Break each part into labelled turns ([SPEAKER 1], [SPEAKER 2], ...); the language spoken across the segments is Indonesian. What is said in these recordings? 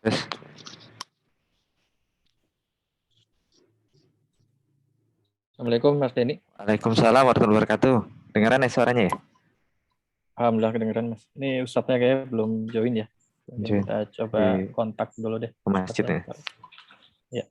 [SPEAKER 1] Terus,
[SPEAKER 2] Assalamualaikum Mas Denny.
[SPEAKER 1] Waalaikumsalam warahmatullahi wabarakatuh. Dengeran ya suaranya ya?
[SPEAKER 2] Alhamdulillah kedengeran Mas. Ini Ustadznya kayaknya belum join ya. Mungkin
[SPEAKER 1] Join
[SPEAKER 2] kita coba
[SPEAKER 1] di
[SPEAKER 2] kontak dulu deh
[SPEAKER 1] masjid
[SPEAKER 2] Ustadznya.
[SPEAKER 1] ya.
[SPEAKER 2] Ya.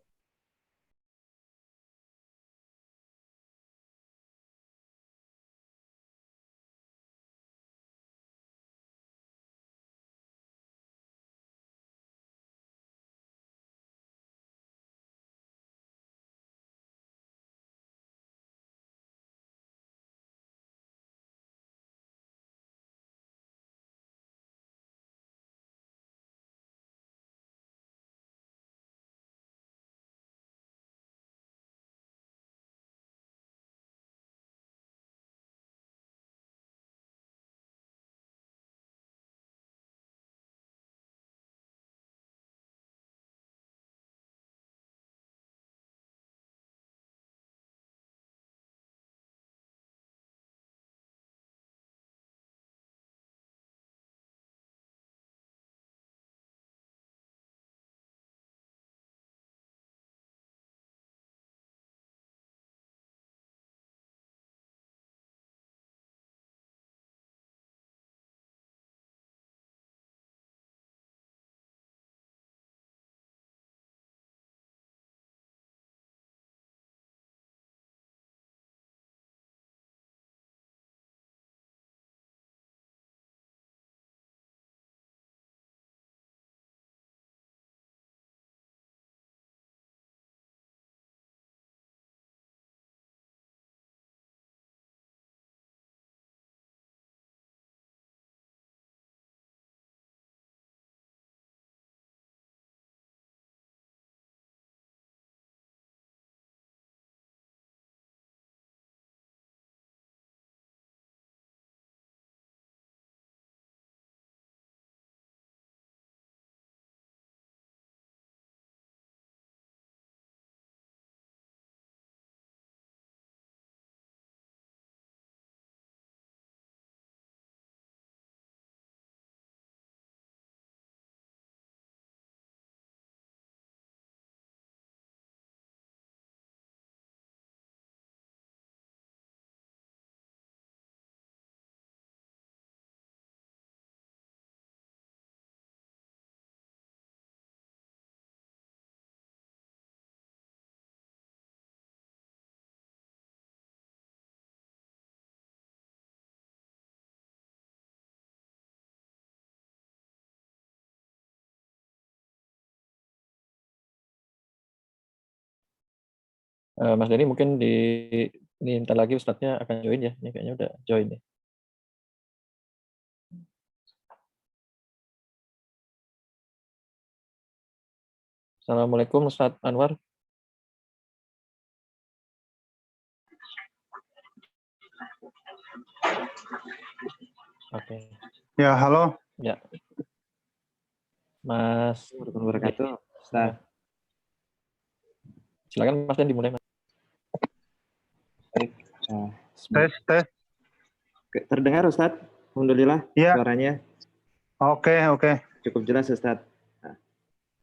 [SPEAKER 2] Mas Denny mungkin ini ntar lagi Ustadznya akan join ya. Ini kayaknya udah join nih. Assalamualaikum Ustadz Anwar. Oke.
[SPEAKER 3] Ya, halo.
[SPEAKER 2] Ya. Mas
[SPEAKER 1] Warahmatullahi wabarakatuh.
[SPEAKER 2] Ya. Silakan Mas Denny dimulai Mas.
[SPEAKER 1] Baik.
[SPEAKER 3] Tes.
[SPEAKER 1] Terdengar Ustadz? Alhamdulillah
[SPEAKER 3] Ya.
[SPEAKER 1] suaranya.
[SPEAKER 3] Oke.
[SPEAKER 1] Cukup jelas Ustadz.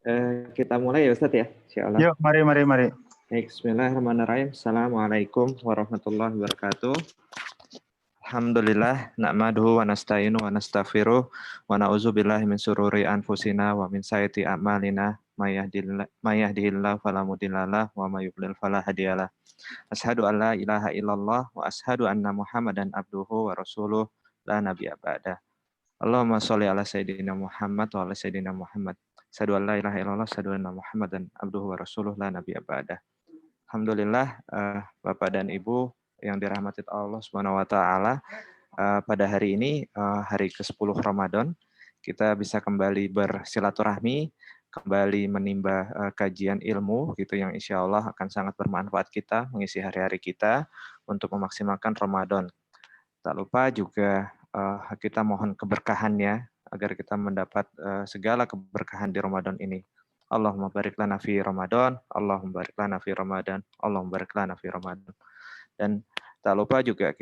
[SPEAKER 1] Nah, kita mulai ya Ustadz ya. Insyaallah.
[SPEAKER 3] Yuk, mari.
[SPEAKER 1] Baik, bismillahirrahmanirrahim. Assalamualaikum warahmatullahi wabarakatuh. Alhamdulillah, na'maduhu wa nasta'inu wa nastaghfiruh wa na'udzubillahi min syururi anfusina wa min sayyiati a'malina may yahdihillahu fala mudhillalah wa may yudlil fala hadiyalah. Asyhadu an la ilaha illallah wa asyhadu anna Muhammadan abduhu wa rasuluh la nabiyya ba'da. Allahumma sholli ala sayyidina Muhammad wa ala sayyidina Muhammad. Asyhadu an la ilaha illallah, asyhadu anna Muhammadan abduhu wa rasuluh la nabiyya ba'da. Alhamdulillah, Bapak dan Ibu yang dirahmati Allah Subhanahu wa taala, pada hari ini hari ke-10 Ramadan, kita bisa kembali bersilaturahmi, kembali menimba kajian ilmu gitu yang insya Allah akan sangat bermanfaat kita mengisi hari-hari kita untuk memaksimalkan Ramadan. Tak lupa juga kita mohon keberkahannya agar kita mendapat segala keberkahan di Ramadan ini. Allahumma barik lana fi Ramadan, Allahumma barik lana fi Ramadan, Allahumma barik lana fi Ramadan. Dan Tak lupa juga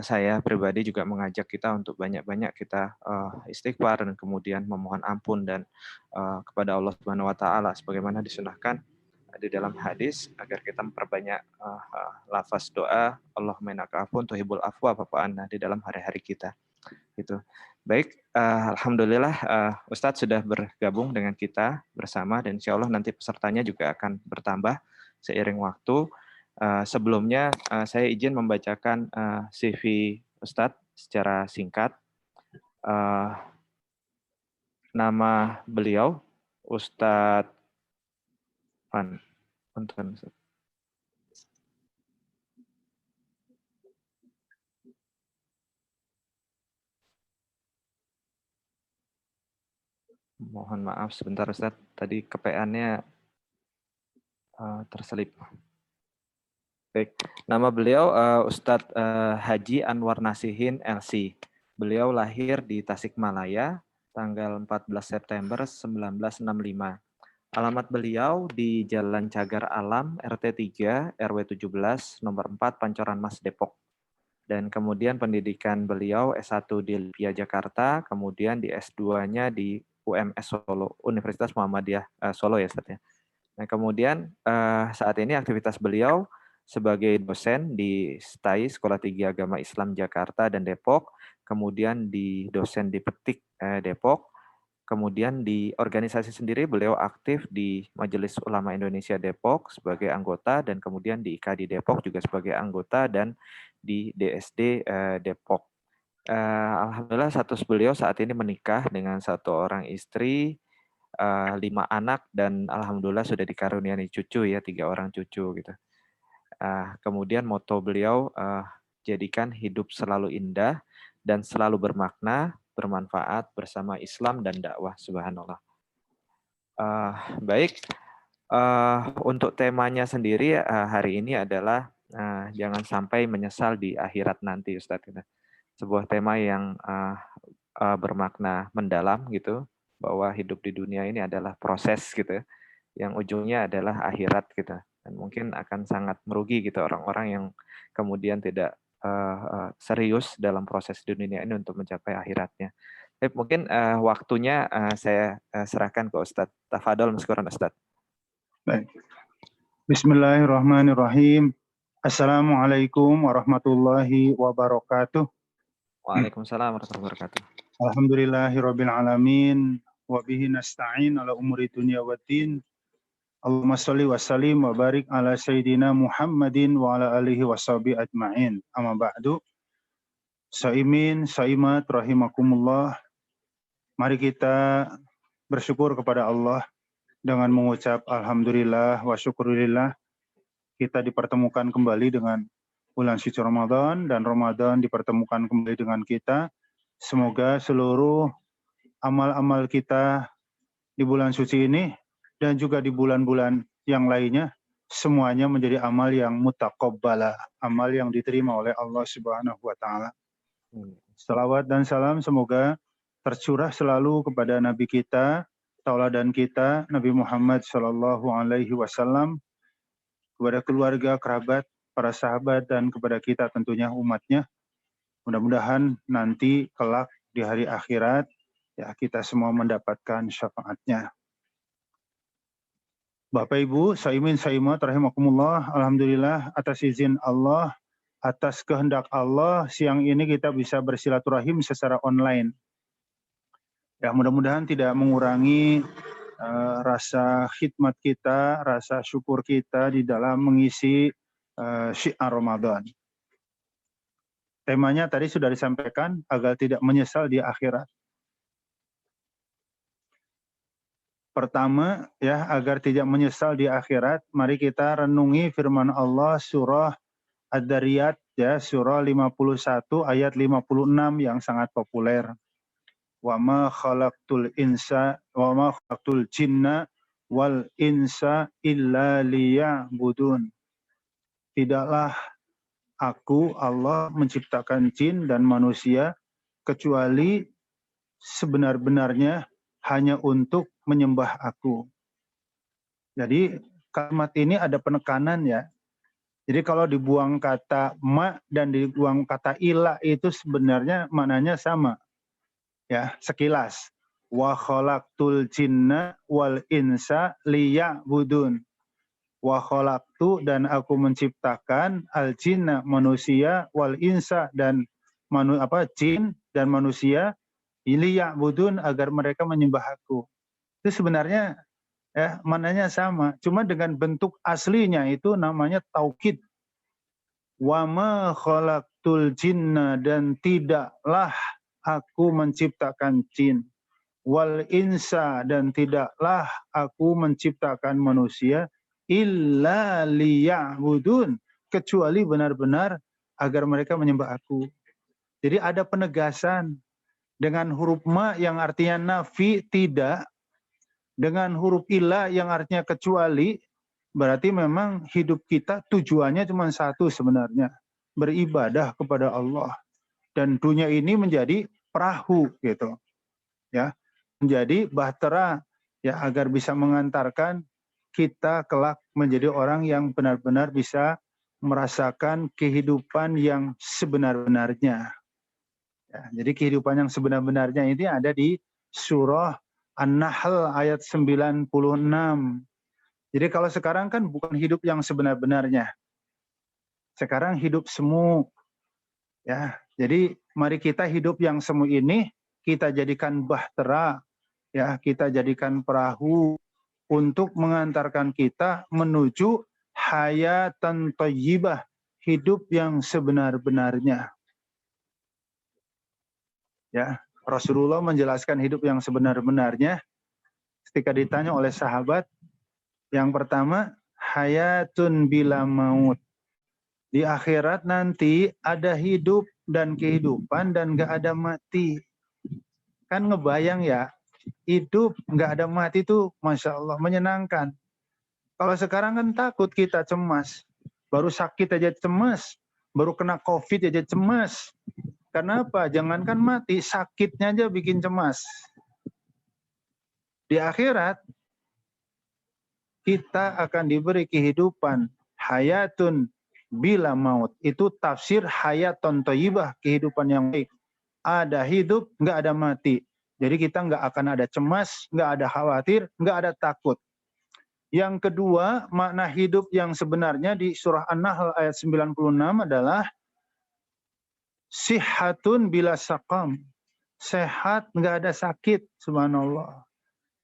[SPEAKER 1] saya pribadi juga mengajak kita untuk banyak-banyak kita istighfar dan kemudian memohon ampun dan kepada Allah Subhanahu wa taala sebagaimana disunahkan di dalam hadis agar kita memperbanyak lafaz doa Allahumma innaka afuwun tuhibbul afwa fa'fu anna di dalam hari-hari kita. Gitu. Baik, alhamdulillah Ustadz sudah bergabung dengan kita bersama dan insya Allah nanti pesertanya juga akan bertambah seiring waktu. Sebelumnya saya izin membacakan CV Ustadz secara singkat. Nama beliau Ustadz Punten. Mohon maaf sebentar Ustadz, tadi kepeannya terselip. Baik, nama beliau Ustadz Haji Anwar Nasihin LC. Beliau lahir di Tasikmalaya tanggal 14 September 1965. Alamat beliau di Jalan Cagar Alam, RT 3, RW 17, nomor 4, Pancoran Mas, Depok. Dan kemudian pendidikan beliau S1 di LIPIA Jakarta, kemudian di S2-nya di UMS Solo, Universitas Muhammadiyah Solo ya Ustadz ya. Nah kemudian saat ini aktivitas beliau sebagai dosen di STAI Sekolah Tinggi Agama Islam Jakarta dan Depok, kemudian di dosen di Petik Depok, kemudian di organisasi sendiri beliau aktif di Majelis Ulama Indonesia Depok sebagai anggota dan kemudian di IKADI Depok juga sebagai anggota dan di DSD Depok. Alhamdulillah status beliau saat ini menikah dengan satu orang istri, 5 anak dan alhamdulillah sudah dikaruniai cucu ya 3 orang cucu gitu. Kemudian moto beliau jadikan hidup selalu indah dan selalu bermakna, bermanfaat bersama Islam dan dakwah. Subhanallah. Baik, untuk temanya sendiri hari ini adalah jangan sampai menyesal di akhirat nanti, Ustadz. Sebuah tema yang bermakna mendalam gitu, bahwa hidup di dunia ini adalah proses gitu, yang ujungnya adalah akhirat gitu. Dan mungkin akan sangat merugi gitu orang-orang yang kemudian tidak serius dalam proses di dunia ini untuk mencapai akhiratnya. Tapi mungkin waktunya saya serahkan ke Ustadz. Tafadol, maskuran Ustadz.
[SPEAKER 3] Baik. Bismillahirrahmanirrahim. Assalamualaikum warahmatullahi wabarakatuh.
[SPEAKER 1] Waalaikumsalam warahmatullahi wabarakatuh.
[SPEAKER 3] Alhamdulillahirabbil alamin wa bihi nasta'in ala umuri dunya waddin. Allahumma shalli wa sallim wa barik ala sayyidina Muhammadin wa ala alihi washabihi ajmain. Amma ba'du. Saimin, saimat rahimakumullah. Mari kita bersyukur kepada Allah dengan mengucap alhamdulillah wa syukurillah. Kita dipertemukan kembali dengan bulan suci Ramadan dan Ramadan dipertemukan kembali dengan kita. Semoga seluruh amal-amal kita di bulan suci ini dan juga di bulan-bulan yang lainnya semuanya menjadi amal yang mutaqabbala, amal yang diterima oleh Allah Subhanahu wa taala. Salawat dan salam semoga tercurah selalu kepada Nabi kita, tauladan kita, Nabi Muhammad sallallahu alaihi wasallam, kepada keluarga, kerabat, para sahabat dan kepada kita tentunya umatnya. Mudah-mudahan nanti kelak di hari akhirat ya kita semua mendapatkan syafaatnya. Bapak Ibu, saimin saimat rahimakumullah, alhamdulillah atas izin Allah, atas kehendak Allah, siang ini kita bisa bersilaturahim secara online. Ya, mudah-mudahan tidak mengurangi rasa khidmat kita, rasa syukur kita di dalam mengisi syiar Ramadan. Temanya tadi sudah disampaikan, agar tidak menyesal di akhirat. Pertama, ya, agar tidak menyesal di akhirat, mari kita renungi firman Allah surah Ad-Dariyat, ya, surah 51 ayat 56 yang sangat populer. Wa ma khalaqtul jinna wal insa illa liya'budun. Tidaklah aku Allah menciptakan jin dan manusia kecuali sebenar-benarnya hanya untuk menyembah aku. Jadi kalimat ini ada penekanan ya. Jadi kalau dibuang kata ma dan dibuang kata ila itu sebenarnya maknanya sama. Ya, sekilas. Wa khalaqtul jinna wal insa liya'budun. Wa khalaqtu, dan aku menciptakan al jinna manusia wal insa dan jin dan manusia liya'budun agar mereka menyembah aku. Itu sebenarnya ya maknanya sama, cuma dengan bentuk aslinya itu namanya taukid. Wa ma khalaqtul jinna, dan tidaklah aku menciptakan jin, wal insa, dan tidaklah aku menciptakan manusia, illa liya'budun, kecuali benar-benar agar mereka menyembah aku. Jadi ada penegasan dengan huruf ma yang artinya nafi, tidak, dengan huruf illa yang artinya kecuali, berarti memang hidup kita tujuannya cuma satu sebenarnya, beribadah kepada Allah. Dan dunia ini menjadi perahu gitu. Ya, menjadi bahtera ya agar bisa mengantarkan kita kelak menjadi orang yang benar-benar bisa merasakan kehidupan yang sebenar-benarnya. Ya, jadi kehidupan yang sebenar-benarnya ini ada di surah An-Nahl ayat 96. Jadi kalau sekarang kan bukan hidup yang sebenar-benarnya. Sekarang hidup semu. Ya, jadi mari kita hidup yang semu ini kita jadikan bahtera, ya, kita jadikan perahu untuk mengantarkan kita menuju hayatan thayyibah, hidup yang sebenar-benarnya. Ya, Rasulullah menjelaskan hidup yang sebenar-benarnya ketika ditanya oleh sahabat, yang pertama, hayatun bila maut. Di akhirat nanti ada hidup dan kehidupan dan gak ada mati. Kan ngebayang ya, hidup gak ada mati itu Masya Allah menyenangkan. Kalau sekarang kan takut kita, cemas. Baru sakit aja cemas, baru kena COVID aja cemas. Kenapa? Jangankan mati, sakitnya aja bikin cemas. Di akhirat, kita akan diberi kehidupan hayatun bila maut. Itu tafsir hayatun thayyibah, kehidupan yang baik. Ada hidup, nggak ada mati. Jadi kita nggak akan ada cemas, nggak ada khawatir, nggak ada takut. Yang kedua, makna hidup yang sebenarnya di surah An-Nahl ayat 96 adalah sihatun bila saqam. Sehat, nggak ada sakit, subhanallah.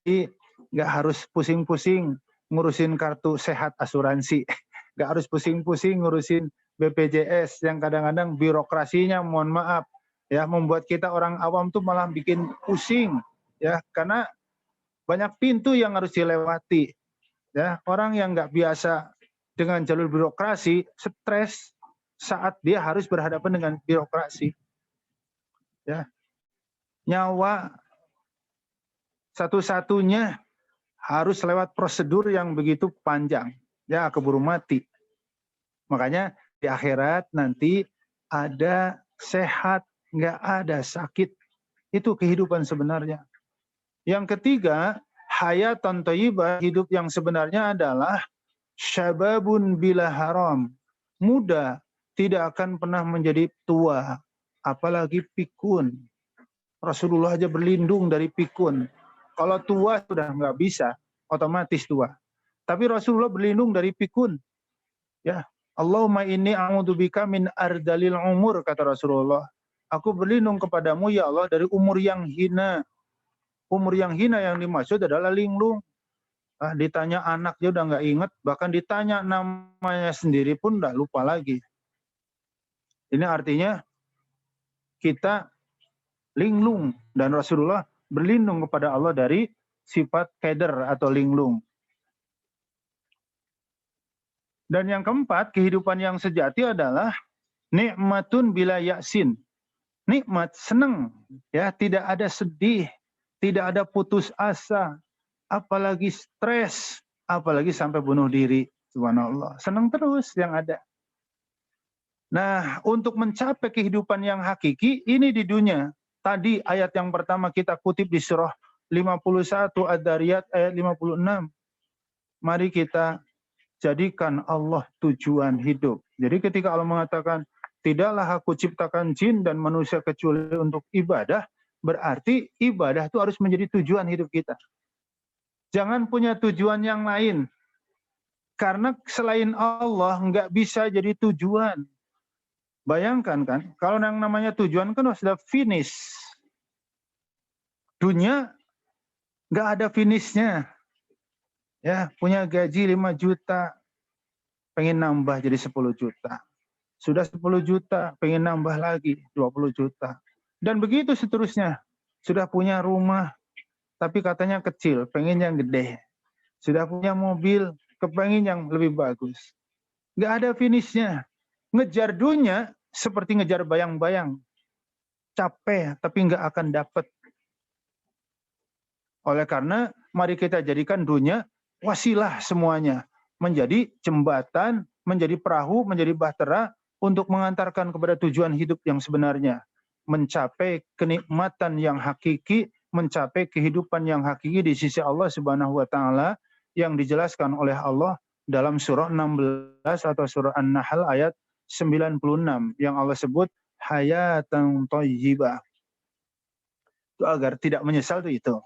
[SPEAKER 3] Jadi nggak harus pusing-pusing ngurusin kartu sehat asuransi. Nggak harus pusing-pusing ngurusin BPJS yang kadang-kadang birokrasinya, mohon maaf, ya, membuat kita orang awam tuh malah bikin pusing, ya, karena banyak pintu yang harus dilewati. Ya, orang yang nggak biasa dengan jalur birokrasi, stres saat dia harus berhadapan dengan birokrasi. Ya, nyawa satu-satunya harus lewat prosedur yang begitu panjang. Ya, keburu mati. Makanya di akhirat nanti ada sehat, nggak ada sakit. Itu kehidupan sebenarnya. Yang ketiga, hayatan thayyibah, hidup yang sebenarnya adalah syababun bila haram. Muda, tidak akan pernah menjadi tua, apalagi pikun. Rasulullah aja berlindung dari pikun. Kalau tua sudah nggak bisa, otomatis tua. Tapi Rasulullah berlindung dari pikun. Ya, Allahumma inni a'udzubika min ardalil umur, kata Rasulullah. Aku berlindung kepadamu ya Allah dari umur yang hina. Umur yang hina yang dimaksud adalah linglung. Ditanya anaknya udah nggak ingat, bahkan ditanya namanya sendiri pun udah lupa lagi. Ini artinya kita linglung, dan Rasulullah berlindung kepada Allah dari sifat keder atau linglung. Dan yang keempat, kehidupan yang sejati adalah nikmatun bila yaksin. Nikmat, senang, ya, tidak ada sedih, tidak ada putus asa, apalagi stres, apalagi sampai bunuh diri. Subhanallah, senang terus yang ada. Nah, untuk mencapai kehidupan yang hakiki ini di dunia. Tadi ayat yang pertama kita kutip di surah 51 Ad-Dariyat ayat 56. Mari kita jadikan Allah tujuan hidup. Jadi ketika Allah mengatakan, tidaklah aku ciptakan jin dan manusia kecuali untuk ibadah, berarti ibadah itu harus menjadi tujuan hidup kita. Jangan punya tujuan yang lain. Karena selain Allah nggak bisa jadi tujuan. Bayangkan kan, kalau yang namanya tujuan kan sudah finish. Dunia nggak ada finishnya. Ya, punya gaji 5 juta, pengen nambah jadi 10 juta. Sudah 10 juta, pengen nambah lagi 20 juta. Dan begitu seterusnya. Sudah punya rumah, tapi katanya kecil, pengen yang gede. Sudah punya mobil, kepengen yang lebih bagus. Nggak ada finishnya. Ngejar dunia seperti ngejar bayang-bayang. Capek, tapi nggak akan dapat. Oleh karena, mari kita jadikan dunia wasilah semuanya. Menjadi jembatan, menjadi perahu, menjadi bahtera untuk mengantarkan kepada tujuan hidup yang sebenarnya. Mencapai kenikmatan yang hakiki, mencapai kehidupan yang hakiki di sisi Allah Subhanahu wa Ta'ala, yang dijelaskan oleh Allah dalam surah 16 atau surah An-Nahl ayat 96 yang Allah sebut hayatan thayyibah. Itu agar tidak menyesal itu.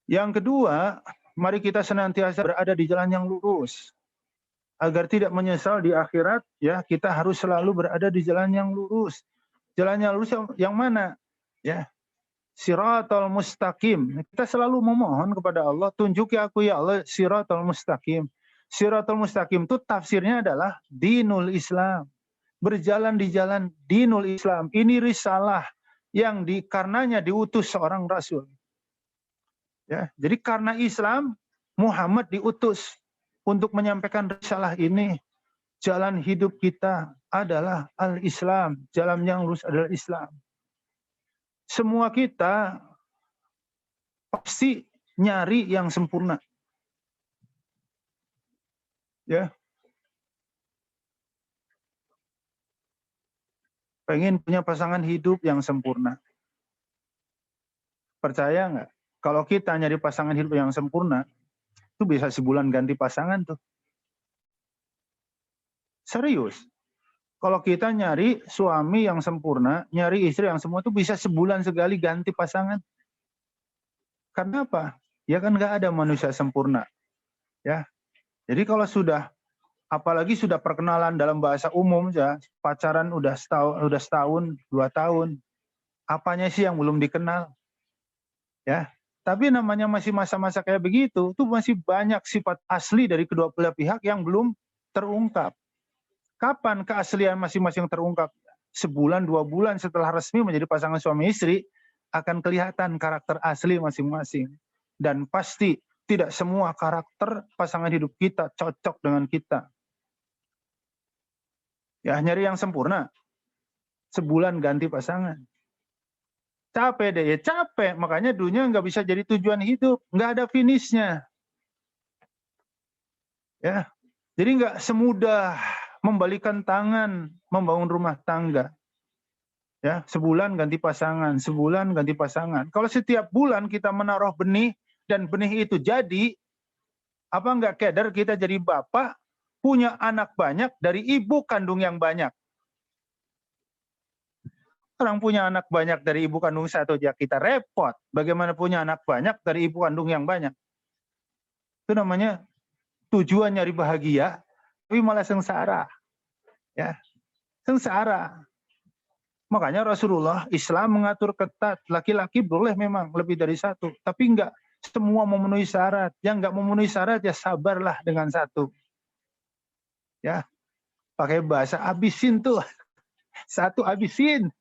[SPEAKER 3] Yang kedua, mari kita senantiasa berada di jalan yang lurus. Agar tidak menyesal di akhirat, ya, kita harus selalu berada di jalan yang lurus. Jalan yang lurus yang mana? Ya, Siratal mustaqim. Kita selalu memohon kepada Allah, tunjuki aku ya Allah siratal mustaqim. Siratal mustaqim itu tafsirnya adalah dinul Islam. Berjalan di jalan dinul Islam. Ini risalah yang karenanya diutus seorang rasul. Ya, jadi karena Islam, Muhammad diutus untuk menyampaikan risalah ini. Jalan hidup kita adalah al-Islam. Jalan yang lurus adalah Islam. Semua kita pasti nyari yang sempurna. Ya. Pengen punya pasangan hidup yang sempurna. Percaya nggak? Kalau kita nyari pasangan hidup yang sempurna, itu bisa sebulan ganti pasangan tuh. Serius. Kalau kita nyari suami yang sempurna, nyari istri yang semua itu bisa sebulan sekali ganti pasangan. Karena apa? Ya kan nggak ada manusia sempurna. Ya. Jadi kalau sudah, apalagi sudah perkenalan dalam bahasa umum, ya, pacaran udah setahun, 2 tahun, apanya sih yang belum dikenal? Ya. Tapi namanya masih masa-masa kayak begitu, itu masih banyak sifat asli dari kedua belah pihak yang belum terungkap. Kapan keaslian masing-masing terungkap? Sebulan, 2 bulan setelah resmi menjadi pasangan suami istri, akan kelihatan karakter asli masing-masing. Dan pasti tidak semua karakter pasangan hidup kita cocok dengan kita. Ya, nyari yang sempurna. Sebulan ganti pasangan. Capek deh, ya capek. Makanya dunia nggak bisa jadi tujuan hidup. Nggak ada finishnya. Ya, jadi nggak semudah membalikan tangan, membangun rumah tangga. Ya, sebulan ganti pasangan, sebulan ganti pasangan. Kalau setiap bulan kita menaruh benih, dan benih itu jadi, apa nggak keder kita jadi bapak, punya anak banyak dari ibu kandung yang banyak. Orang punya anak banyak dari ibu kandung satu aja kita repot. Bagaimana punya anak banyak dari ibu kandung yang banyak? Itu namanya tujuan nyari bahagia, tapi malah sengsara. Ya, sengsara. Makanya Rasulullah Islam mengatur ketat, laki-laki boleh memang lebih dari satu, tapi enggak semua memenuhi syarat. Yang enggak memenuhi syarat ya sabarlah dengan satu. Ya, pakai bahasa abisin tuh, satu abisin.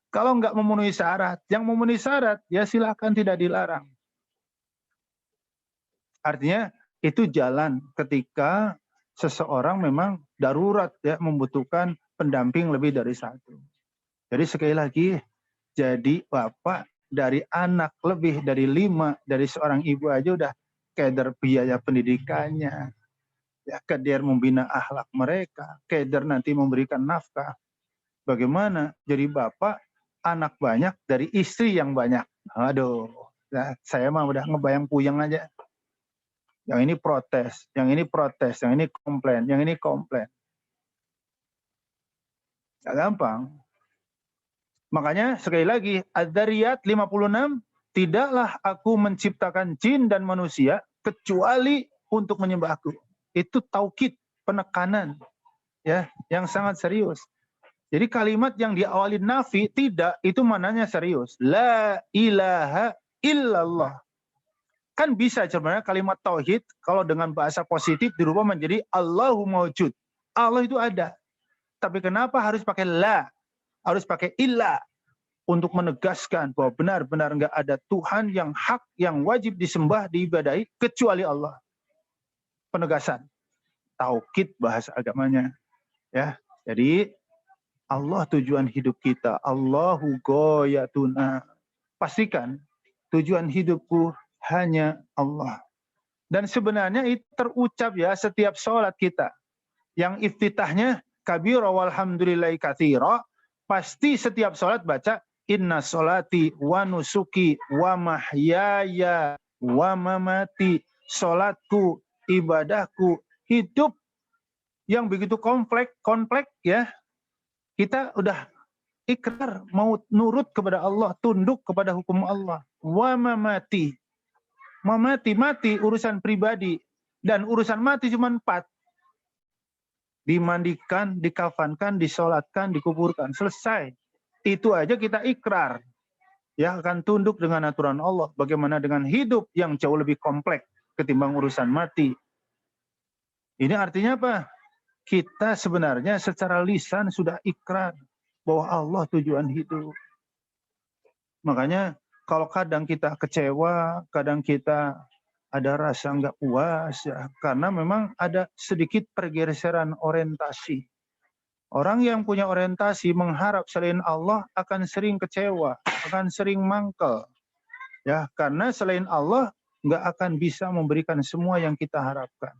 [SPEAKER 3] Kalau enggak memenuhi syarat, yang memenuhi syarat ya silakan, tidak dilarang. Artinya itu jalan ketika seseorang memang darurat ya membutuhkan pendamping lebih dari satu. Jadi sekali lagi, jadi bapak dari anak lebih dari 5 dari seorang ibu aja udah keder biaya pendidikannya, ya keder membina akhlak mereka, keder nanti memberikan nafkah. Bagaimana jadi bapak anak banyak dari istri yang banyak? Aduh, ya, saya mah udah ngebayang puyeng aja. Yang ini protes, yang ini protes, yang ini komplain, yang ini komplain. Gak gampang. Makanya sekali lagi, Az-Zariyat 56, tidaklah aku menciptakan jin dan manusia kecuali untuk menyembahku. Itu taukid, penekanan, ya, yang sangat serius. Jadi kalimat yang diawali nafi, tidak, itu mananya serius. La ilaha illallah. Kan bisa sebenarnya kalimat tauhid kalau dengan bahasa positif dirubah menjadi Allahu maujud. Allah itu ada. Tapi kenapa harus pakai la? Harus pakai illa untuk menegaskan bahwa benar-benar enggak ada Tuhan yang hak, yang wajib disembah, diibadahi kecuali Allah. Penegasan. Taukid bahasa agamanya. Ya. Jadi Allah tujuan hidup kita. Allahu ghayatuna. Pastikan tujuan hidupku hanya Allah. Dan sebenarnya itu terucap ya setiap sholat kita. Yang iftitahnya kabira walhamdulillahi katsira, pasti setiap sholat baca inna sholati wa nusuki wa mahyaya wa mamati. Sholatku, ibadahku, hidup yang begitu kompleks ya. Kita udah ikrar mau nurut kepada Allah, tunduk kepada hukum Allah. Wa mamati. Mati urusan pribadi. Dan urusan mati cuma 4. Dimandikan, dikafankan, disolatkan, dikuburkan. Selesai. Itu aja kita ikrar. Ya, akan tunduk dengan aturan Allah. Bagaimana dengan hidup yang jauh lebih kompleks ketimbang urusan mati. Ini artinya apa? Kita sebenarnya secara lisan sudah ikrar bahwa Allah tujuan hidup. Makanya kalau kadang kita kecewa, kadang kita ada rasa nggak puas, ya, karena memang ada sedikit pergeseran orientasi. Orang yang punya orientasi mengharap selain Allah akan sering kecewa, akan sering mangkel, ya, karena selain Allah nggak akan bisa memberikan semua yang kita harapkan.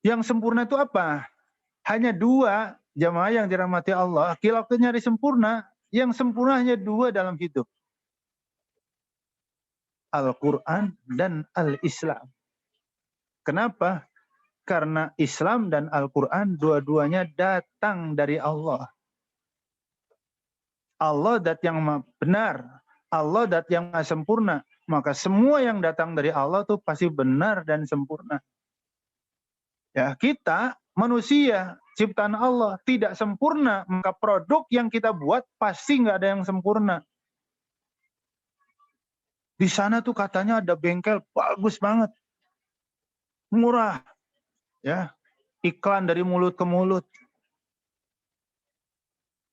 [SPEAKER 3] Yang sempurna itu apa? Hanya 2 jamaah yang dirahmati Allah. Kalau kita nyari sempurna, yang sempurna hanya 2 dalam hidup. Al-Quran dan Al-Islam. Kenapa? Karena Islam dan Al-Quran dua-duanya datang dari Allah. Allah dat yang benar. Allah dat yang sempurna. Maka semua yang datang dari Allah itu pasti benar dan sempurna. Ya, kita manusia, ciptaan Allah, tidak sempurna. Maka produk yang kita buat pasti nggak ada yang sempurna. Di sana tuh katanya ada bengkel bagus banget. Murah. Ya, iklan dari mulut ke mulut.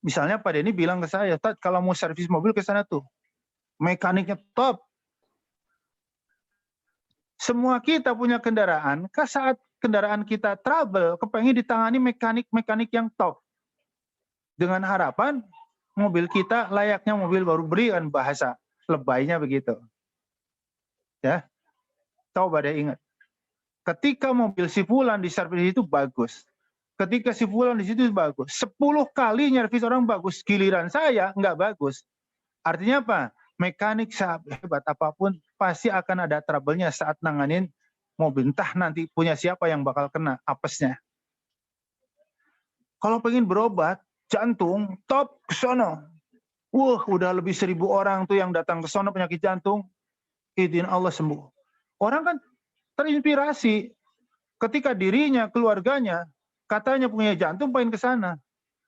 [SPEAKER 3] Misalnya Pak Denny bilang ke saya, "Tat, kalau mau servis mobil ke sana tuh. Mekaniknya top." Semua kita punya kendaraan, saat kendaraan kita trouble, kepengen ditangani mekanik-mekanik yang top. Dengan harapan mobil kita layaknya mobil baru beli, kan bahasa lebaynya begitu. Ya. Coba deh ingat. Ketika mobil si fulan di servis itu bagus. Ketika si fulan di situ bagus. 10 kali nyervis orang bagus, giliran saya nggak bagus. Artinya apa? Mekanik hebat apapun pasti akan ada trouble-nya saat nanganin mobil. Entah nanti punya siapa yang bakal kena apesnya. Kalau pengen berobat jantung, top ke sono. Udah lebih 1000 orang tuh yang datang ke sono penyakit jantung. Izin Allah sembuh. Orang kan terinspirasi ketika dirinya, keluarganya, katanya punya jantung pengen ke sana.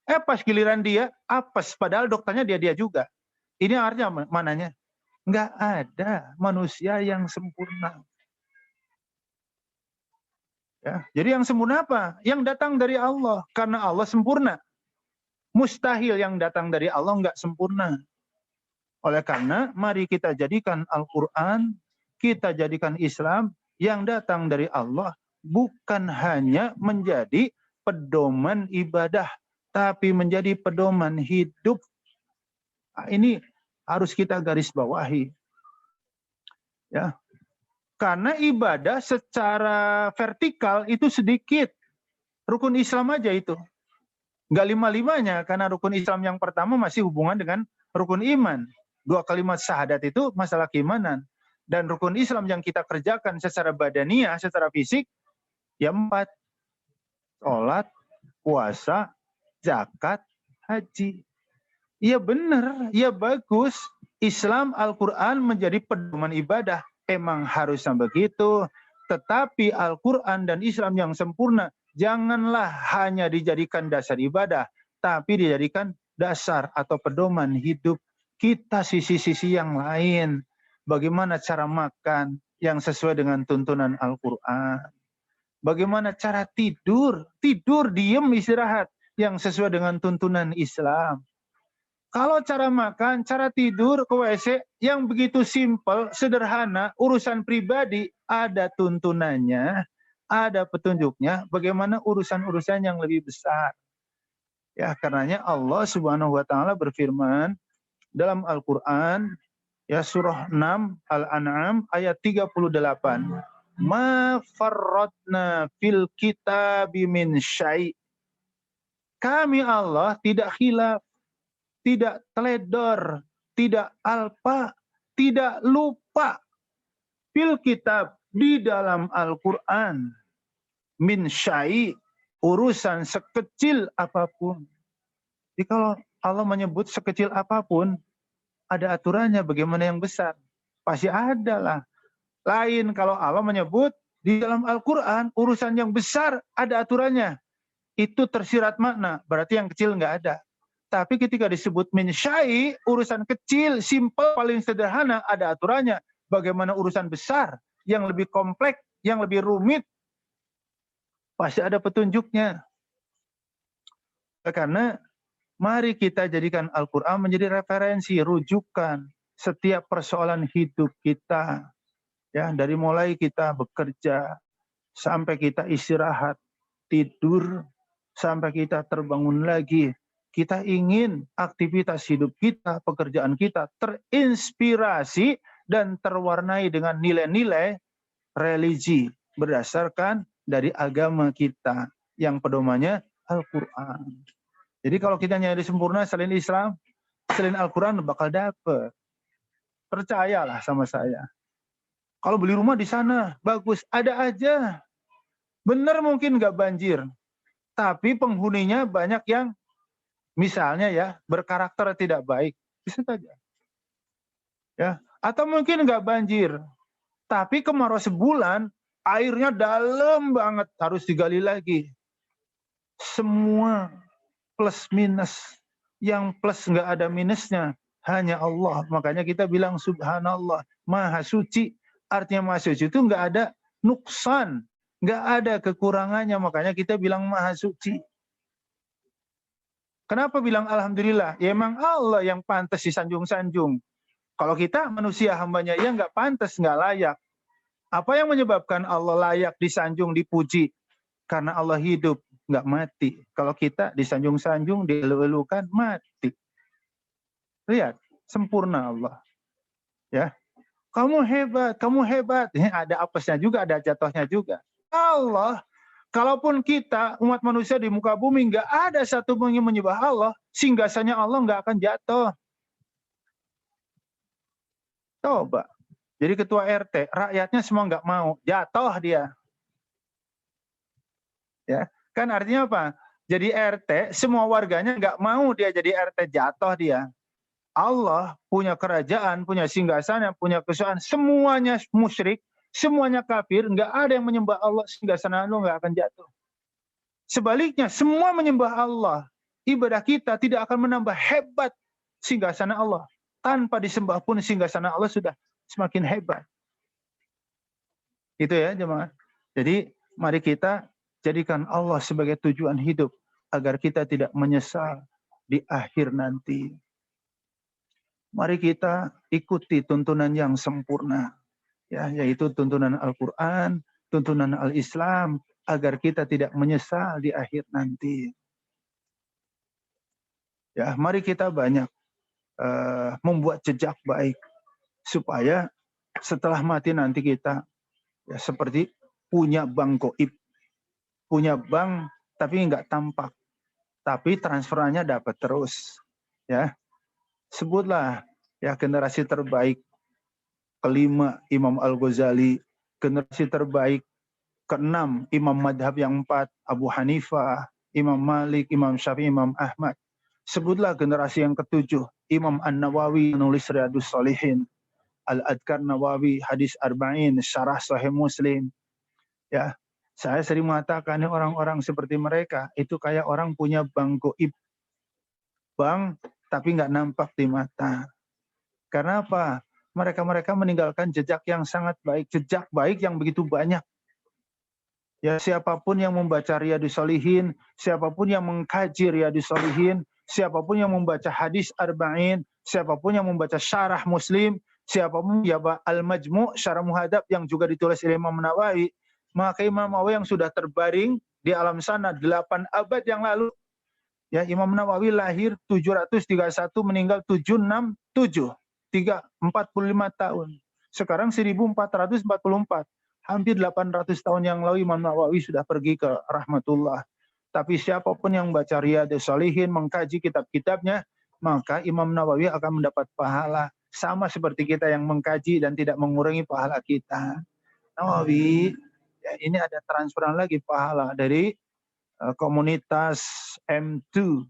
[SPEAKER 3] Pas giliran dia apes, padahal dokternya dia juga. Ini artinya mananya? Nggak ada manusia yang sempurna. Ya, jadi yang sempurna apa? Yang datang dari Allah. Karena Allah sempurna. Mustahil yang datang dari Allah nggak sempurna. Oleh karena, mari kita jadikan Al-Quran, kita jadikan Islam yang datang dari Allah, bukan hanya menjadi pedoman ibadah, tapi menjadi pedoman hidup. Nah, ini harus kita garis bawahi. Ya. Karena ibadah secara vertikal itu sedikit. Rukun Islam aja itu. Nggak 5-5-nya, karena rukun Islam yang pertama masih hubungan dengan rukun iman. 2 kalimat syahadat itu masalah keimanan. Dan rukun Islam yang kita kerjakan secara badaniah, secara fisik, ya 4. Sholat, puasa, zakat, haji. Iya benar, iya bagus. Islam, Al-Quran menjadi pedoman ibadah. Emang harusnya begitu. Tetapi Al-Quran dan Islam yang sempurna, janganlah hanya dijadikan dasar ibadah, tapi dijadikan dasar atau pedoman hidup kita sisi-sisi yang lain. Bagaimana cara makan yang sesuai dengan tuntunan Al-Quran. Bagaimana cara tidur, diem istirahat yang sesuai dengan tuntunan Islam. Kalau cara makan, cara tidur, ke WC yang begitu simpel, sederhana, urusan pribadi, ada tuntunannya, ada petunjuknya, bagaimana urusan-urusan yang lebih besar. Ya, karenanya Allah Subhanahu wa taala berfirman dalam Al-Qur'an, ya surah 6 Al-An'am ayat 38. Ma farratna fil kitabi min syai'. Kami Allah tidak khilaf, tidak teledor, tidak alpa, tidak lupa fil kitab, di dalam Al-Quran, min syai', urusan sekecil apapun. Jadi kalau Allah menyebut sekecil apapun, ada aturannya. Bagaimana yang besar? Pasti ada lah. Lain kalau Allah menyebut di dalam Al-Quran, urusan yang besar ada aturannya. Itu tersirat makna, berarti yang kecil nggak ada. Tapi ketika disebut min syai', urusan kecil, simpel, paling sederhana, ada aturannya. Bagaimana urusan besar, yang lebih kompleks, yang lebih rumit, pasti ada petunjuknya. Karena mari kita jadikan Al-Quran menjadi referensi, rujukan setiap persoalan hidup kita. Ya, dari mulai kita bekerja, sampai kita istirahat, tidur, sampai kita terbangun lagi. Kita ingin aktivitas hidup kita, pekerjaan kita terinspirasi dan terwarnai dengan nilai-nilai religi berdasarkan dari agama kita yang pedomannya Al-Quran. Jadi kalau kita nyari sempurna selain Islam, selain Al-Quran bakal dapet. Percayalah sama saya. Kalau beli rumah di sana, bagus, ada aja. Benar mungkin nggak banjir, tapi penghuninya banyak yang misalnya ya berkarakter tidak baik, bisa saja. Ya, atau mungkin nggak banjir, tapi kemarau sebulan, airnya dalam banget, harus digali lagi. Semua plus minus, yang plus nggak ada minusnya, hanya Allah. Makanya kita bilang subhanallah, maha suci. Artinya maha suci itu nggak ada nuksan, nggak ada kekurangannya. Makanya kita bilang maha suci. Kenapa bilang alhamdulillah? Ya emang Allah yang pantas disanjung-sanjung. Kalau kita manusia hambanya, ya nggak pantas, nggak layak. Apa yang menyebabkan Allah layak disanjung, dipuji? Karena Allah hidup, nggak mati. Kalau kita disanjung-sanjung, dielu-elukan, mati. Lihat, sempurna Allah. Ya. Kamu hebat, kamu hebat. Ada apesnya juga, ada jatuhnya juga. Allah, kalaupun kita umat manusia di muka bumi nggak ada satu pun yang menyembah Allah, singgasanya Allah nggak akan jatuh. Coba. Jadi ketua RT, rakyatnya semua nggak mau, jatuh dia. Ya, kan artinya apa? Jadi RT, semua warganya nggak mau dia jadi RT, jatuh dia. Allah punya kerajaan, punya singgasana, punya kesusahan, semuanya musyrik, semuanya kafir, nggak ada yang menyembah Allah, singgasana Allah nggak akan jatuh. Sebaliknya, semua menyembah Allah, ibadah kita tidak akan menambah hebat singgasana Allah. Tanpa disembah pun singgasana Allah sudah semakin hebat. Itu ya jemaah. Jadi mari kita jadikan Allah sebagai tujuan hidup agar kita tidak menyesal di akhir nanti. Mari kita ikuti tuntunan yang sempurna, ya, yaitu tuntunan Al-Quran, tuntunan Al-Islam, agar kita tidak menyesal di akhir nanti. Ya, mari kita banyak membuat jejak baik, supaya setelah mati nanti kita ya, seperti punya bank goib, punya bank tapi nggak tampak, tapi transferannya dapat terus, ya. Sebutlah ya generasi terbaik. kelima Imam Al-Ghazali, generasi terbaik keenam Imam Madhab yang empat Abu Hanifah, Imam Malik, Imam Syafi'i, Imam Ahmad. Sebutlah generasi yang ketujuh Imam An-Nawawi menulis Riyadhus Shalihin, Al-Adhkar Nawawi, Hadis Arba'in, Syarah Sahih Muslim. Ya, saya sering mengatakan orang-orang seperti mereka itu kayak orang punya bank goib, bank tapi nggak nampak di mata. Karena apa? Mereka meninggalkan jejak yang sangat baik, jejak baik yang begitu banyak. Ya, siapapun yang membaca Riyadhus Shalihin, siapapun yang mengkaji Riyadhus Shalihin, siapapun yang membaca hadis Arba'in, siapapun yang membaca syarah Muslim, siapapun ya Al-Majmu' syarah Muhadzab yang juga ditulis oleh Imam Nawawi, maka Imam Nawawi yang sudah terbaring di alam sana 8 abad yang lalu. Ya, Imam Nawawi lahir 731, meninggal 767, 45 tahun. Sekarang 1444. Hampir 800 tahun yang lalu Imam Nawawi sudah pergi ke rahmatullah. Tapi siapapun yang baca Riyadhus Shalihin, mengkaji kitab-kitabnya, maka Imam Nawawi akan mendapat pahala. Sama seperti kita yang mengkaji dan tidak mengurangi pahala kita. Nawawi, ya ini ada transferan lagi pahala dari komunitas M2,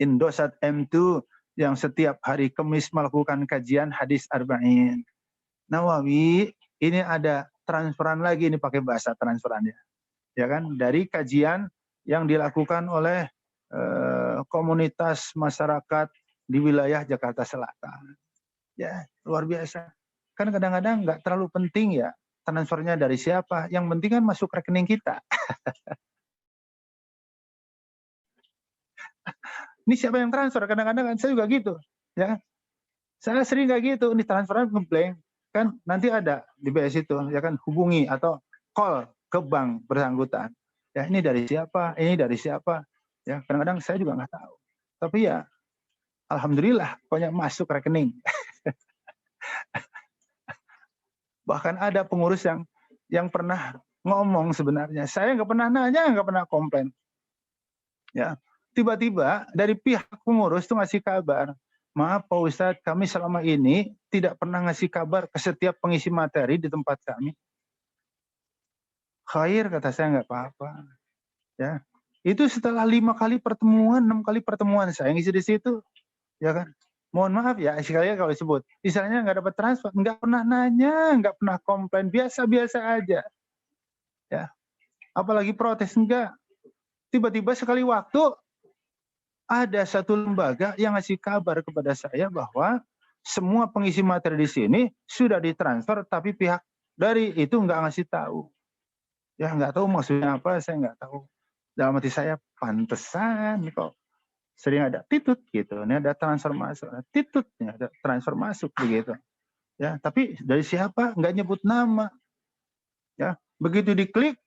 [SPEAKER 3] Indosat M2, yang setiap hari Kamis melakukan kajian hadis Arba'in. Nawawi, ini ada transferan lagi, ini pakai bahasa transferannya, ya kan, dari kajian yang dilakukan oleh komunitas masyarakat di wilayah Jakarta Selatan. Ya, luar biasa. Kan kadang-kadang nggak terlalu penting ya transfernya dari siapa, yang penting kan masuk rekening kita. Ini siapa yang transfer? Kadang-kadang kan saya juga gitu, ya. Saya sering kayak gitu, ini transferan ngeblank. Kan nanti ada di BS itu, ya kan, hubungi atau call ke bank bersangkutan. Ya, ini dari siapa, ini dari siapa. Ya, kadang-kadang saya juga nggak tahu. Tapi ya, alhamdulillah, pokoknya masuk rekening. Bahkan ada pengurus yang pernah ngomong sebenarnya, saya nggak pernah nanya, nggak pernah komplain. Ya, tiba-tiba dari pihak pengurus tuh ngasih kabar, maaf Pak Ustadz, kami selama ini tidak pernah ngasih kabar ke setiap pengisi materi di tempat kami. Khair, kata saya, nggak apa-apa. Ya, itu setelah 5 kali pertemuan, 6 kali pertemuan saya ngisi di situ, ya kan. Mohon maaf ya, sekali kalau disebut, misalnya nggak dapat transfer, nggak pernah nanya, nggak pernah komplain, biasa-biasa aja. Ya, apalagi protes, enggak. Tiba-tiba sekali waktu ada satu lembaga yang ngasih kabar kepada saya bahwa semua pengisi materi di sini sudah ditransfer, tapi pihak dari itu nggak ngasih tahu. Ya, nggak tahu maksudnya apa, saya nggak tahu. Dalam hati saya, pantesan kok sering ada titut gitu. Ini ada transfer masuk, titutnya ada transfer masuk begitu. Ya, tapi dari siapa? Nggak nyebut nama. Ya, begitu diklik,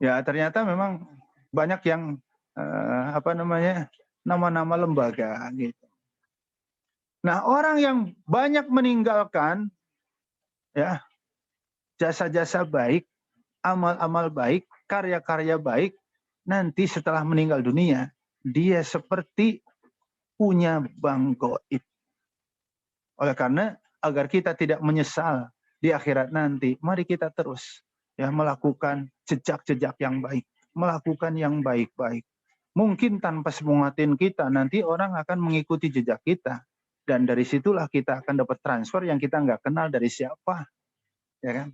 [SPEAKER 3] ya ternyata memang banyak yang nama-nama lembaga gitu. Nah, orang yang banyak meninggalkan ya jasa-jasa baik, amal-amal baik, karya-karya baik, nanti setelah meninggal dunia dia seperti punya bank gaib. Oleh karena agar kita tidak menyesal di akhirat nanti, mari kita terus ya melakukan jejak-jejak yang baik, melakukan yang baik-baik. Mungkin tanpa semangatin kita, nanti orang akan mengikuti jejak kita. Dan dari situlah kita akan dapat transfer yang kita nggak kenal dari siapa. Ya kan?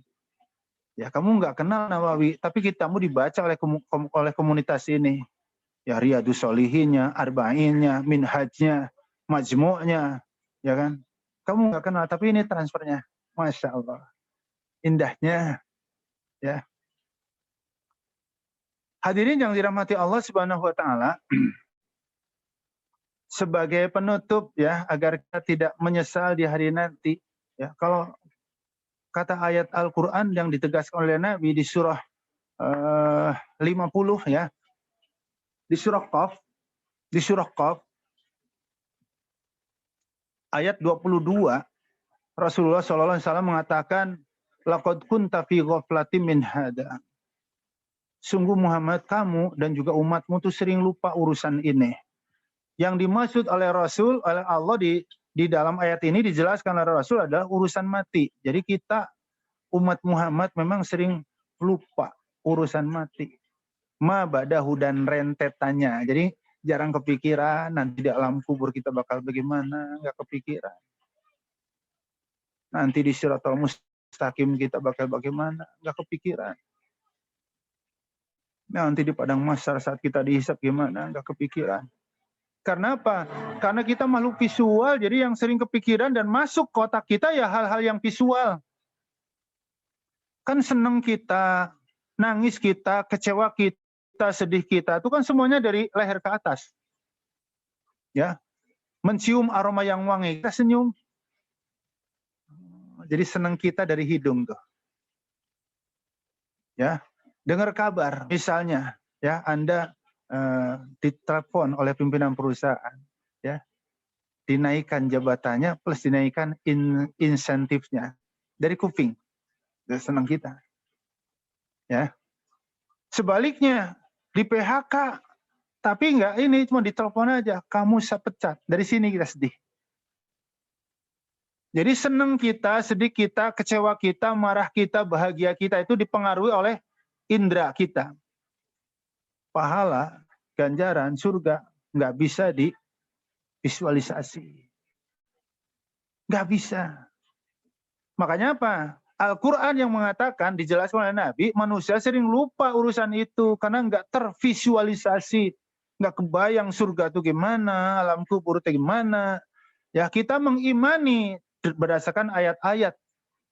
[SPEAKER 3] Ya, kamu nggak kenal Nawawi, tapi kitamu dibaca oleh komunitas ini. Ya, Riyadhus Shalihinnya, Arba'innya, Minhajnya, Majmu'nya. Ya kan? Kamu nggak kenal, tapi ini transfernya. Masya Allah. Indahnya. Ya. Hadirin yang dirahmati Allah Subhanahu wa taala, sebagai penutup ya agar kita tidak menyesal di hari nanti ya, kalau kata ayat Al-Qur'an yang ditegaskan oleh Nabi di surah 50 ya, di surah Qaf ayat 22, Rasulullah SAW mengatakan laqad kunta fi ghaflatin min hada. Sungguh Muhammad, kamu dan juga umatmu tuh sering lupa urusan ini. Yang dimaksud oleh Rasul, oleh Allah di di dalam ayat ini dijelaskan oleh Rasul adalah urusan mati. Jadi kita umat Muhammad memang sering lupa urusan mati. Ma ba'dahu dan rentetannya. Jadi jarang kepikiran nanti di alam kubur kita bakal bagaimana, nggak kepikiran. Nanti di Siratal Mustaqim kita bakal bagaimana, nggak kepikiran. Nanti di padang mahsyar saat kita dihisab gimana, nggak kepikiran. Karena apa? Karena kita makhluk visual, jadi yang sering kepikiran dan masuk ke otak kita ya hal-hal yang visual. Kan seneng kita, nangis kita, kecewa kita, sedih kita, itu kan semuanya dari leher ke atas. Ya, mencium aroma yang wangi, kita senyum. Jadi seneng kita dari hidung tuh. Ya, dengar kabar, misalnya, ya Anda ditelepon oleh pimpinan perusahaan, ya, dinaikkan jabatannya plus dinaikkan insentifnya dari kuping, dari senang kita, ya. Sebaliknya di PHK, tapi enggak ini cuma ditelepon aja, kamu saya pecat, dari sini kita sedih. Jadi senang kita, sedih kita, kecewa kita, marah kita, bahagia kita itu dipengaruhi oleh indera kita. Pahala, ganjaran, surga nggak bisa divisualisasi. Nggak bisa. Makanya apa? Al-Quran yang mengatakan, dijelaskan oleh Nabi, manusia sering lupa urusan itu karena nggak tervisualisasi. Nggak kebayang surga itu gimana, alam kubur itu gimana. Ya kita mengimani berdasarkan ayat-ayat.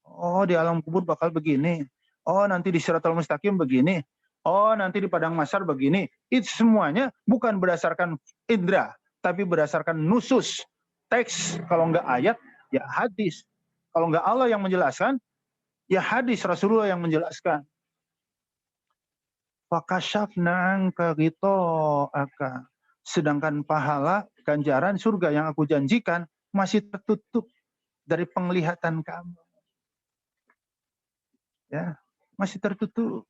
[SPEAKER 3] Oh di alam kubur bakal begini. Oh nanti di Siratal Mustaqim begini. Oh nanti di padang mahsyar begini. Itu semuanya bukan berdasarkan indera, tapi berdasarkan nusus, teks. Kalau enggak ayat, ya hadis. Kalau enggak Allah yang menjelaskan, ya hadis Rasulullah yang menjelaskan. Fakashafna anka ghita'aka. Sedangkan pahala, ganjaran, surga yang aku janjikan masih tertutup dari penglihatan kamu. Ya, masih tertutup.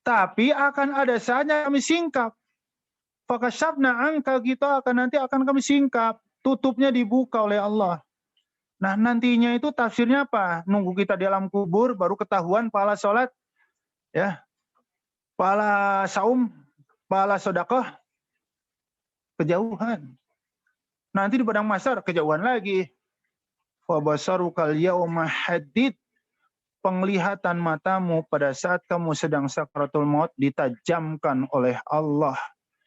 [SPEAKER 3] Tapi akan ada saatnya kami singkap. Fakashafna anka kita nanti akan kami singkap. Tutupnya dibuka oleh Allah. Nah nantinya itu tafsirnya apa? Nunggu kita di alam kubur baru ketahuan pahala sholat. Ya, pahala saum, pahala sedekah, kejauhan. Nanti di padang mahsyar kejauhan lagi. Fabasarukal yauma hadid. Penglihatan matamu pada saat kamu sedang sakratul maut ditajamkan oleh Allah.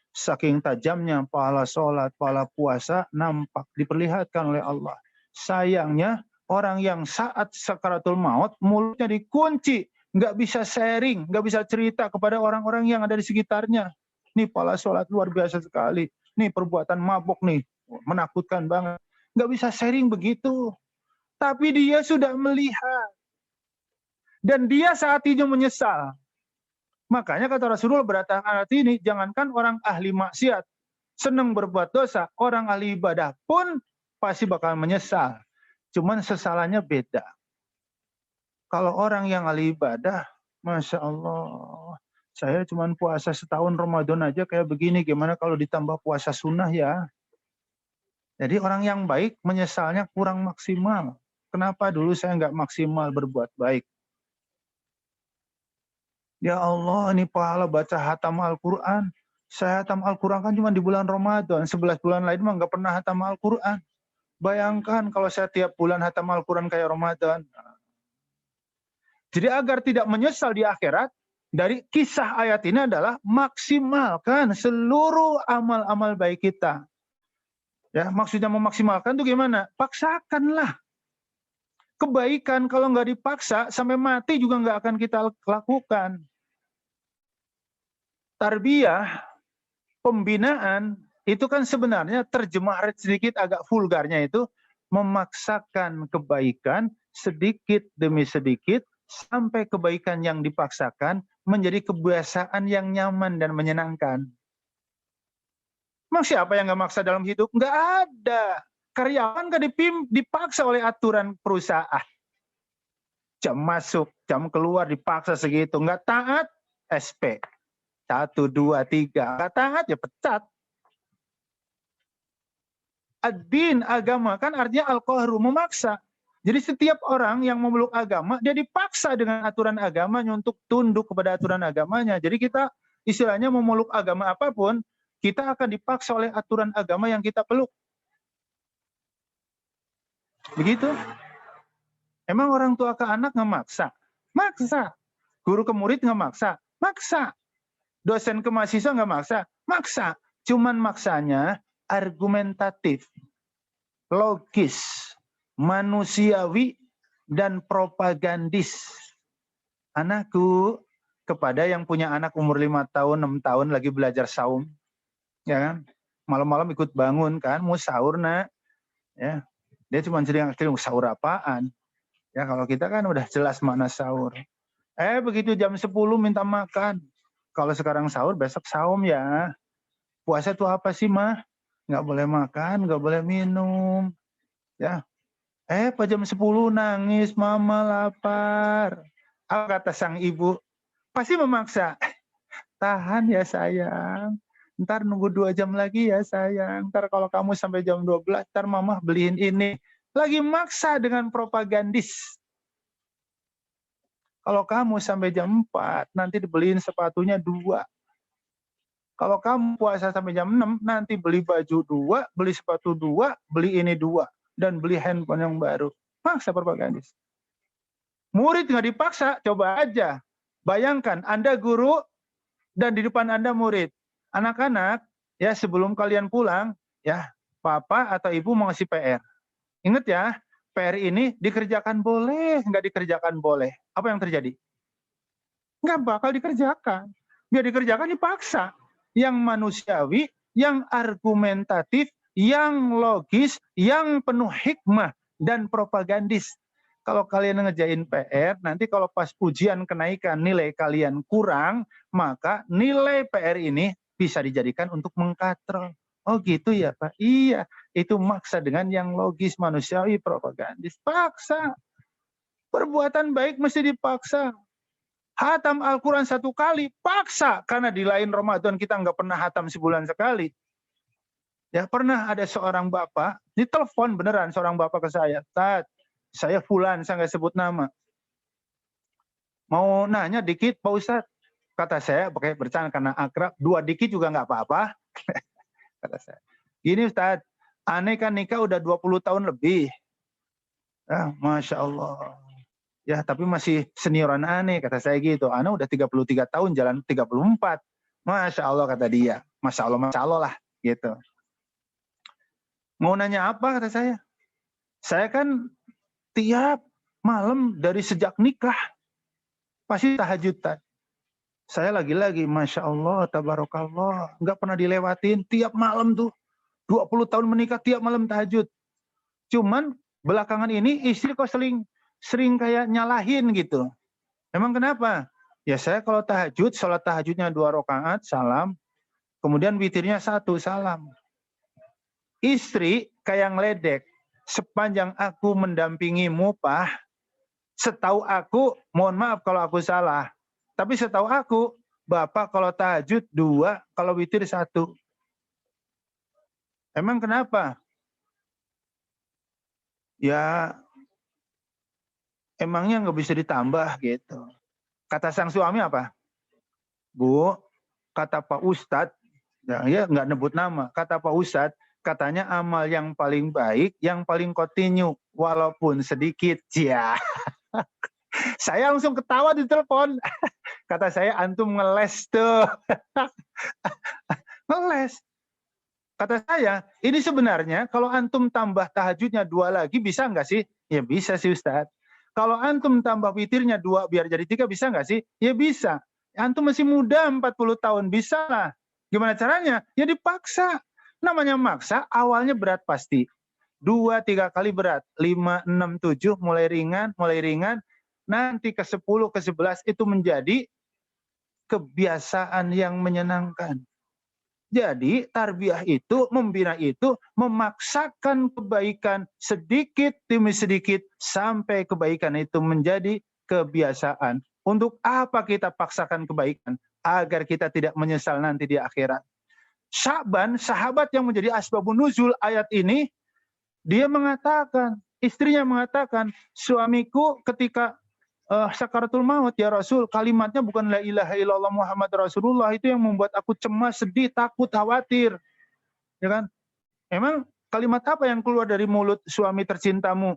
[SPEAKER 3] Saking tajamnya pahala sholat, pahala puasa nampak, diperlihatkan oleh Allah. Sayangnya orang yang saat sakratul maut mulutnya dikunci, nggak bisa sharing, nggak bisa cerita kepada orang-orang yang ada di sekitarnya. Nih pahala sholat luar biasa sekali, nih perbuatan mabuk nih, menakutkan banget. Nggak bisa sharing begitu. Tapi dia sudah melihat. Dan dia saat itu menyesal. Makanya kata Rasulullah berdasarkan hati ini, jangankan orang ahli maksiat, senang berbuat dosa, orang ahli ibadah pun pasti bakal menyesal. Cuman sesalannya beda. Kalau orang yang ahli ibadah, Masya Allah, saya cuman puasa setahun Ramadan aja kayak begini, gimana kalau ditambah puasa sunnah ya? Jadi orang yang baik menyesalnya kurang maksimal. Kenapa dulu saya nggak maksimal berbuat baik? Ya Allah, ini pahala baca hatam Al-Quran. Saya hatam Al-Quran kan cuma di bulan Ramadan. 11 bulan lain mah nggak pernah hatam Al-Quran. Bayangkan kalau saya tiap bulan hatam Al-Quran kayak Ramadan. Jadi agar tidak menyesal di akhirat, dari kisah ayat ini adalah maksimalkan seluruh amal-amal baik kita. Ya, maksudnya memaksimalkan itu gimana? Paksakanlah. Kebaikan kalau nggak dipaksa, sampai mati juga nggak akan kita lakukan. Tarbiyah, pembinaan, itu kan sebenarnya terjemah sedikit agak vulgarnya itu memaksakan kebaikan sedikit demi sedikit sampai kebaikan yang dipaksakan menjadi kebiasaan yang nyaman dan menyenangkan. Emang siapa yang nggak maksa dalam hidup? Nggak ada. Karyawan kan dipaksa oleh aturan perusahaan. Jam masuk, jam keluar dipaksa segitu. Nggak taat, SP. 1, 2, 3. Nggak taat ya pecat. Ad-din, agama, kan artinya al-qahru, memaksa. Jadi setiap orang yang memeluk agama, dia dipaksa dengan aturan agamanya untuk tunduk kepada aturan agamanya. Jadi kita istilahnya memeluk agama apapun, kita akan dipaksa oleh aturan agama yang kita peluk. Begitu. Emang orang tua ke anak nggak maksa? Maksa. Guru ke murid nggak maksa? Maksa. Dosen ke mahasiswa nggak maksa? Maksa. Cuman maksanya argumentatif, logis, manusiawi, dan propagandis. Anakku, kepada yang punya anak umur 5 tahun, 6 tahun lagi belajar saum, ya kan? Malam-malam ikut bangun kan, mau sahur nak, ya. Dia cuma cerita sahur apaan? Ya kalau kita kan udah jelas makna sahur. Begitu jam 10 minta makan. Kalau sekarang sahur, besok saum ya. Puasa itu apa sih, Mah? Nggak boleh makan, nggak boleh minum. Ya. Pas jam 10 nangis, mama lapar. Apa kata sang ibu? Pasti memaksa. Tahan ya sayang. Ntar nunggu 2 jam lagi ya sayang. Ntar kalau kamu sampai jam 12, ntar mama beliin ini. Lagi maksa dengan propagandis. Kalau kamu sampai jam 4, nanti dibeliin sepatunya 2. Kalau kamu puasa sampai jam 6, nanti beli baju 2, beli sepatu 2, beli ini 2. Dan beli handphone yang baru. Maksa propagandis. Murid nggak dipaksa, coba aja. Bayangkan, Anda guru dan di depan Anda murid. Anak-anak, ya sebelum kalian pulang, ya papa atau ibu mau ngasih PR. Ingat ya, PR ini dikerjakan boleh, nggak dikerjakan boleh. Apa yang terjadi? Nggak bakal dikerjakan. Biar dikerjakan dipaksa. Yang manusiawi, yang argumentatif, yang logis, yang penuh hikmah dan propagandis. Kalau kalian ngerjain PR, nanti kalau pas ujian kenaikan nilai kalian kurang, maka nilai PR ini bisa dijadikan untuk mengkatrol. Oh gitu ya Pak? Iya, itu maksa dengan yang logis, manusiawi, propagandis. Paksa. Perbuatan baik mesti dipaksa. Hatam Al-Quran 1 kali, paksa. Karena di lain Ramadan kita nggak pernah hatam sebulan sekali. Ya pernah ada seorang bapak, ditelepon beneran seorang bapak ke saya. Tat, saya fulan, saya nggak sebut nama. Mau nanya dikit Pak Ustadz. Kata saya, pakai bercanda karena akrab, 2 dikit juga nggak apa-apa. Kata saya. Gini Ustadz, aneh kan nikah udah 20 tahun lebih. Ya, Masya Allah. Ya, tapi masih senioran aneh, kata saya gitu. Ana udah 33 tahun, jalan 34. Masya Allah, kata dia. Masya Allah lah, gitu. Mau nanya apa, kata saya? Saya kan tiap malam dari sejak nikah, pasti tahajudan. Saya lagi-lagi, Masya Allah, tabarakallah. Nggak pernah dilewatin, tiap malam tuh. 20 tahun menikah, tiap malam tahajud. Cuman, belakangan ini istri kok sering kayak nyalahin gitu. Emang kenapa? Ya saya kalau tahajud, sholat tahajudnya 2 rakaat, salam. Kemudian witirnya 1, salam. Istri kayak ngeledek. Sepanjang aku mendampingimu, Pak, setahu aku, mohon maaf kalau aku salah. Tapi setahu aku, Bapak kalau tahajud 2, kalau witir 1. Emang kenapa? Ya, emangnya nggak bisa ditambah gitu. Kata sang suami apa? Bu, kata Pak Ustadz, ya nggak nebut nama, kata Pak Ustadz, katanya amal yang paling baik, yang paling kontinu, walaupun sedikit. Ya, saya langsung ketawa di telepon. Kata saya, antum ngeles tuh. Ngeles. Kata saya, ini sebenarnya kalau antum tambah tahajudnya 2 lagi, bisa nggak sih? Ya bisa sih Ustadz. Kalau antum tambah witirnya 2 biar jadi 3, bisa nggak sih? Ya bisa. Antum masih muda 40 tahun, bisa lah. Gimana caranya? Ya dipaksa. Namanya maksa, awalnya berat pasti. 2-3 kali berat. 5, 6, 7, mulai ringan. Nanti ke 10, ke 11 itu menjadi kebiasaan yang menyenangkan. Jadi tarbiyah itu, membina itu, memaksakan kebaikan sedikit demi sedikit sampai kebaikan itu menjadi kebiasaan. Untuk apa kita paksakan kebaikan? Agar kita tidak menyesal nanti di akhirat. Sya'ban, sahabat yang menjadi asbabun nuzul ayat ini, dia mengatakan, istrinya mengatakan, suamiku ketika sakaratul maut ya Rasul, kalimatnya bukan la ilaha illallah Muhammad Rasulullah, itu yang membuat aku cemas, sedih, takut, khawatir. Ya kan? Emang kalimat apa yang keluar dari mulut suami tercintamu?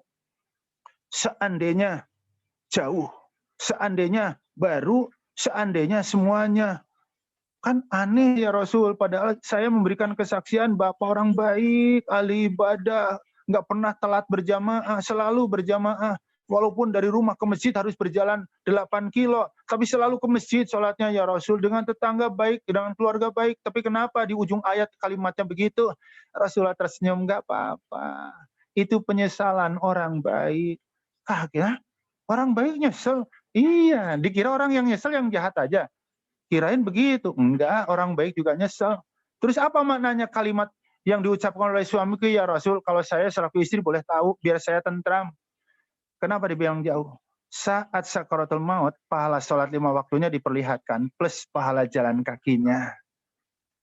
[SPEAKER 3] Seandainya jauh, seandainya baru, seandainya semuanya. Kan aneh ya Rasul, padahal saya memberikan kesaksian Bapak orang baik, ahli ibadah, nggak pernah telat berjamaah, selalu berjamaah. Walaupun dari rumah ke masjid harus berjalan 8 kilo, tapi selalu ke masjid sholatnya ya Rasul, dengan tetangga baik, dengan keluarga baik. Tapi kenapa di ujung ayat kalimatnya begitu? Rasulullah tersenyum, nggak apa-apa. Itu penyesalan orang baik. Kira orang baik nyesel? Iya, dikira orang yang nyesel yang jahat aja. Kirain begitu. Enggak, orang baik juga nyesel. Terus apa maknanya kalimat yang diucapkan oleh suamiku, ya Rasul, kalau saya selaku istri boleh tahu, biar saya tentram. Kenapa dibilang jauh? Saat sakaratul maut, pahala sholat 5 waktunya diperlihatkan, plus pahala jalan kakinya.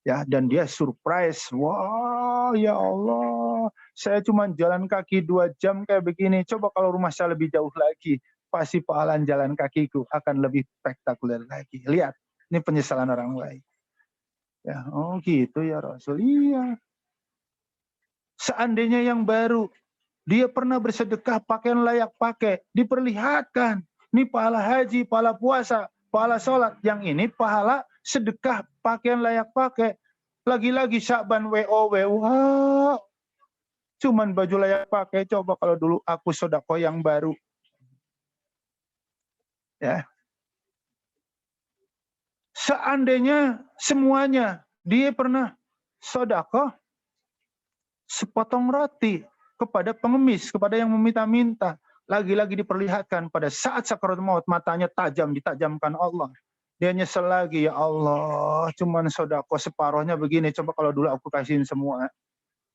[SPEAKER 3] Ya, dan dia surprise. Wah, ya Allah, saya cuma jalan kaki 2 jam kayak begini. Coba kalau rumah saya lebih jauh lagi, pasti pahala jalan kakiku akan lebih spektakuler lagi. Lihat, ini penyesalan orang lain. Ya, oh gitu ya Rasul. Iya. Seandainya yang baru, dia pernah bersedekah pakaian layak pakai, diperlihatkan. Ini pahala haji, pahala puasa, pahala sholat. Yang ini pahala sedekah pakaian layak pakai. Lagi-lagi Sya'ban WOW. Wah, cuman baju layak pakai. Coba kalau dulu aku sedekah yang baru. Ya. Seandainya semuanya, dia pernah sedekah sepotong roti kepada pengemis, kepada yang meminta-minta. Lagi-lagi diperlihatkan pada saat sakaratul maut, matanya tajam, ditajamkan Allah. Dia nyesel lagi, ya Allah, cuman sedekah separohnya begini, coba kalau dulu aku kasihin semua.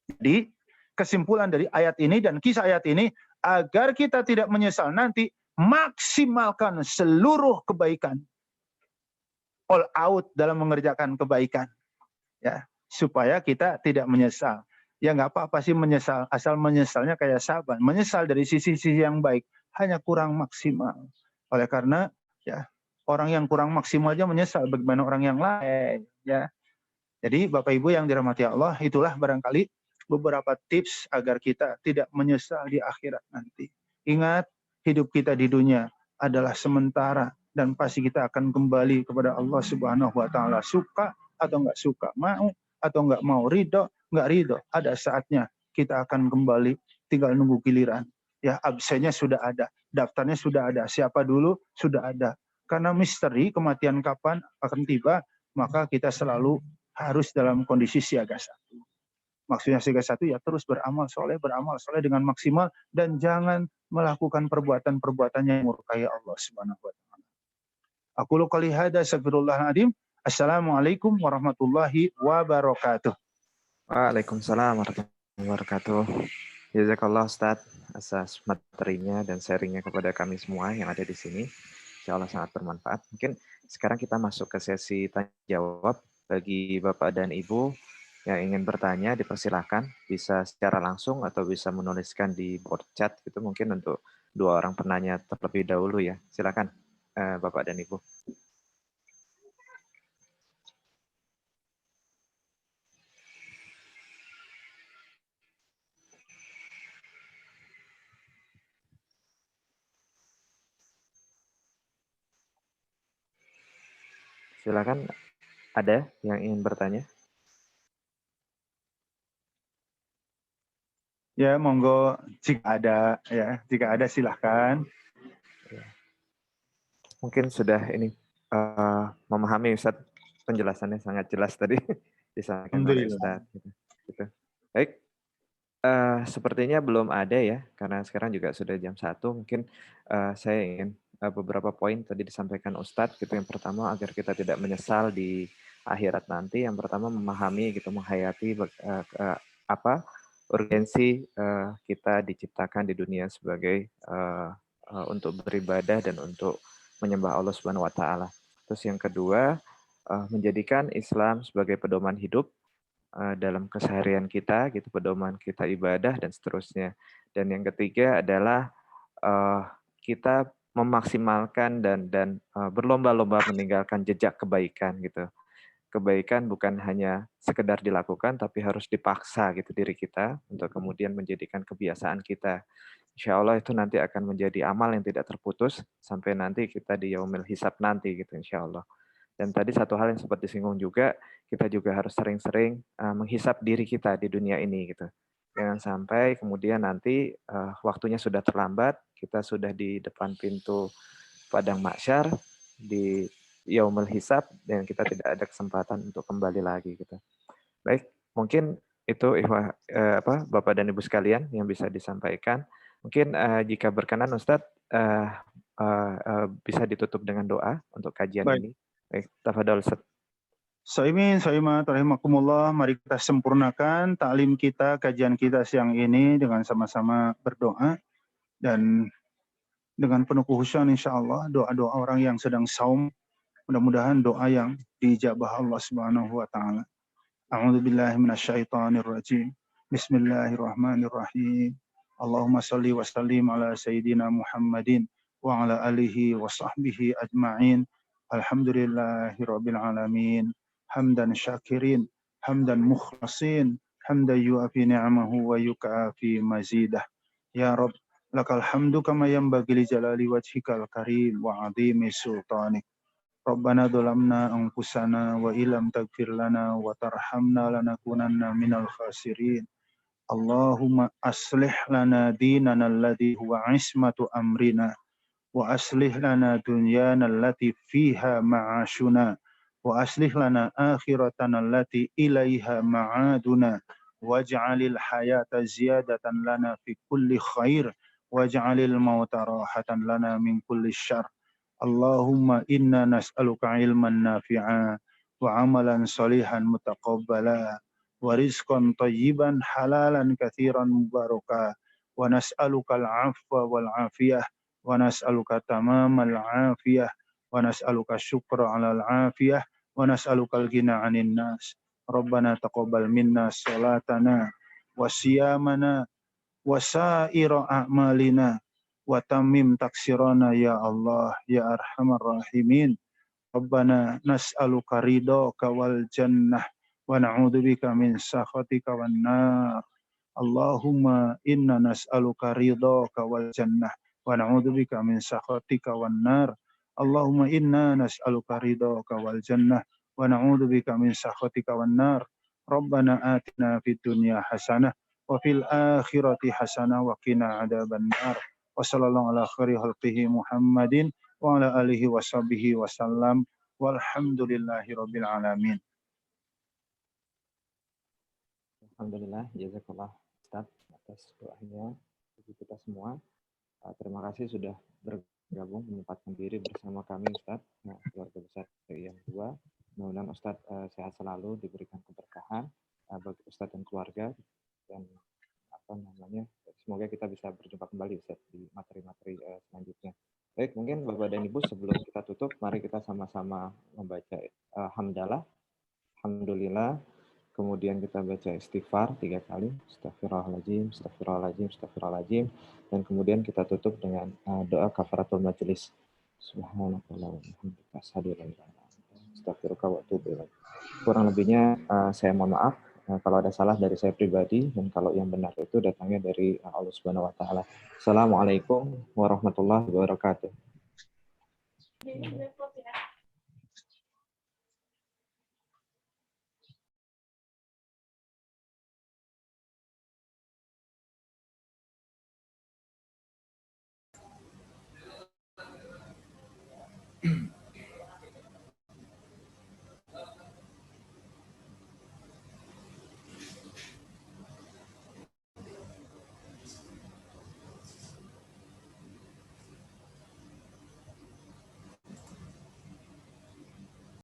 [SPEAKER 3] Jadi, kesimpulan dari ayat ini dan kisah ayat ini, agar kita tidak menyesal nanti, maksimalkan seluruh kebaikan. All out dalam mengerjakan kebaikan. Ya, supaya kita tidak menyesal. Ya nggak apa-apa sih menyesal, asal menyesalnya kayak Sya'ban, menyesal dari sisi-sisi yang baik, hanya kurang maksimal. Oleh karena ya orang yang kurang maksimal aja menyesal, bagaimana orang yang lain, ya. Jadi Bapak Ibu yang dirahmati Allah, itulah barangkali beberapa tips agar kita tidak menyesal di akhirat nanti. Ingat, hidup kita di dunia adalah sementara dan pasti kita akan kembali kepada Allah Subhanahu wa taala, suka atau nggak suka, mau atau nggak mau, ridho, nggak ridho, ada saatnya kita akan kembali, tinggal nunggu giliran. Ya, absennya sudah ada, daftarnya sudah ada, siapa dulu sudah ada. Karena misteri kematian kapan akan tiba, maka kita selalu harus dalam kondisi siaga satu. Maksudnya siaga satu ya terus beramal soleh dengan maksimal dan jangan melakukan perbuatan-perbuatan yang murkai Allah Subhanahu wa taala. Aku qouli hadza astaghfirullahaladzim. Assalamualaikum warahmatullahi wabarakatuh.
[SPEAKER 1] Waalaikumsalam warahmatullahi wabarakatuh. Jazakallah Ustaz atas materinya dan sharingnya kepada kami semua yang ada di sini. Insya Allah sangat bermanfaat. Mungkin sekarang kita masuk ke sesi tanya jawab. Bagi Bapak dan Ibu yang ingin bertanya, dipersilahkan bisa secara langsung atau bisa menuliskan di board chat gitu, mungkin untuk 2 orang penanya terlebih dahulu ya. Silakan Bapak dan Ibu. Silakan, ada yang ingin bertanya?
[SPEAKER 3] Ya, monggo jika ada silahkan.
[SPEAKER 1] Mungkin sudah ini memahami Ustaz, penjelasannya sangat jelas tadi disampaikan oleh Ustaz. Gitu. Baik, sepertinya belum ada ya, karena sekarang juga sudah jam 1. Mungkin saya ingin beberapa poin tadi disampaikan Ustadz gitu. Yang pertama, agar kita tidak menyesal di akhirat nanti. Yang pertama, memahami gitu, menghayati apa urgensi kita diciptakan di dunia sebagai untuk beribadah dan untuk menyembah Allah Subhanahu wa taala. Terus yang kedua, menjadikan Islam sebagai pedoman hidup dalam keseharian kita, gitu, pedoman kita ibadah dan seterusnya. Dan yang ketiga adalah kita memaksimalkan dan berlomba-lomba meninggalkan jejak kebaikan gitu. Kebaikan bukan hanya sekedar dilakukan, tapi harus dipaksa gitu diri kita untuk kemudian menjadikan kebiasaan kita. Insya Allah itu nanti akan menjadi amal yang tidak terputus sampai nanti kita di yaumil hisab nanti gitu insya Allah. Dan tadi satu hal yang sempat disinggung juga, kita juga harus sering-sering menghisap diri kita di dunia ini gitu. Jangan sampai kemudian nanti waktunya sudah terlambat, kita sudah di depan pintu padang mahsyar di yaumul hisab dan kita tidak ada kesempatan untuk kembali lagi gitu. Baik, mungkin itu Bapak dan Ibu sekalian yang bisa disampaikan. Mungkin jika berkenan Ustadz bisa ditutup dengan doa untuk kajian
[SPEAKER 3] Baik.
[SPEAKER 1] ini. Baik, tafadhol Ustadz.
[SPEAKER 3] Saimin, saimat, rahimakumullah. Mari kita sempurnakan taklim kita, kajian kita siang ini dengan sama-sama berdoa. Dan dengan penuh khusyuan insya Allah, doa-doa orang yang sedang saum, mudah-mudahan doa yang dijabah Allah Subhanahu wa Ta'ala. A'udzu billahi minasyaitonir rajim. Bismillahirrahmanirrahim. Allahumma shalli wa sallim ala sayyidina Muhammadin wa ala alihi wa sahbihi ajma'in. Alhamdulillahirabbil alamin. Hamdan syakirin, hamdan mukhlasin, hamdan yu'afi ni'amahu wa yukafi mazidah. Ya Rabb, lakal hamdu kama yanbaghi li jalali wajhikal karim wa 'azimi sultanik. Rabbana dzalamna anfusana wa illam taghfir lana wa tarhamna lanakunanna minal khasirin. Allahumma aslih lana dinana alladhi huwa ismatu amrina wa aslih lana dunyana allati fiha ma'ashuna wa aslih lana akhiratana allati ilaiha ma'aduna waj'alil hayata ziyadatan lana fi kulli khair waj'alil mauta rahatan lana min kulli syarr. Allahumma inna nas'aluka ilman nafi'a wa amalan salihan mutaqabbala wa rizqan tayyiban halalan katsiran mubaraka wa nas'aluka al-'afwa wal 'afiyah wa nas'aluka tamamal 'afiyah wa nas'aluka syukra 'alal 'afiyah wa nas'aluka al-ghina 'anil nas. Rabbana taqabbal minna salatana wa siyamana wa sa'ira a'malina wa tammim taksirana ya Allah ya arhamar rahimin. Rabbana nas'aluka ridhaka wal jannah wa na'udzubika min sakhatika wan nar. Allahumma inna nas'aluka ridhaka wal jannah wa na'udzubika min sakhatika wan nar. Allahumma inna nas'aluka ridhaka wal jannah wa na'udzubika min sakhatika wan nar. Rabbana atina fid dunya hasanah wa fil akhirati hasanah wa qina adzaban nar. Wa sallallahu ala khairi khalqihi Muhammadin wa ala alihi wa sahbihi wa sallam. Walhamdulillahi rabbil alamin.
[SPEAKER 1] Alhamdulillah, jazakallah Ustaz atas doanya bagi kita semua. Terima kasih sudah bergabung menyempatkan diri bersama kami Ustaz, keluarga besar yang dua. Mudah-mudahan Ustaz sehat selalu, diberikan keberkahan bagi Ustaz dan keluarga, dan semoga kita bisa berjumpa kembali Ustaz di materi-materi selanjutnya. Baik, mungkin Bapak dan Ibu sebelum kita tutup, mari kita sama-sama membaca hamdalah, alhamdulillah, kemudian kita baca istighfar 3 kali, astagfirullahaladzim, astagfirullahaladzim, astagfirullahaladzim, dan kemudian kita tutup dengan doa kafaratul majelis. Subhanakallah wa bihamdika asyhadu an la ilaha illa anta astaghfiruka wa atubu ilaik. Kurang lebihnya saya mohon maaf kalau ada salah dari saya pribadi, dan kalau yang benar itu datangnya dari Allah Subhanahu wa taala. Assalamualaikum warahmatullahi wabarakatuh.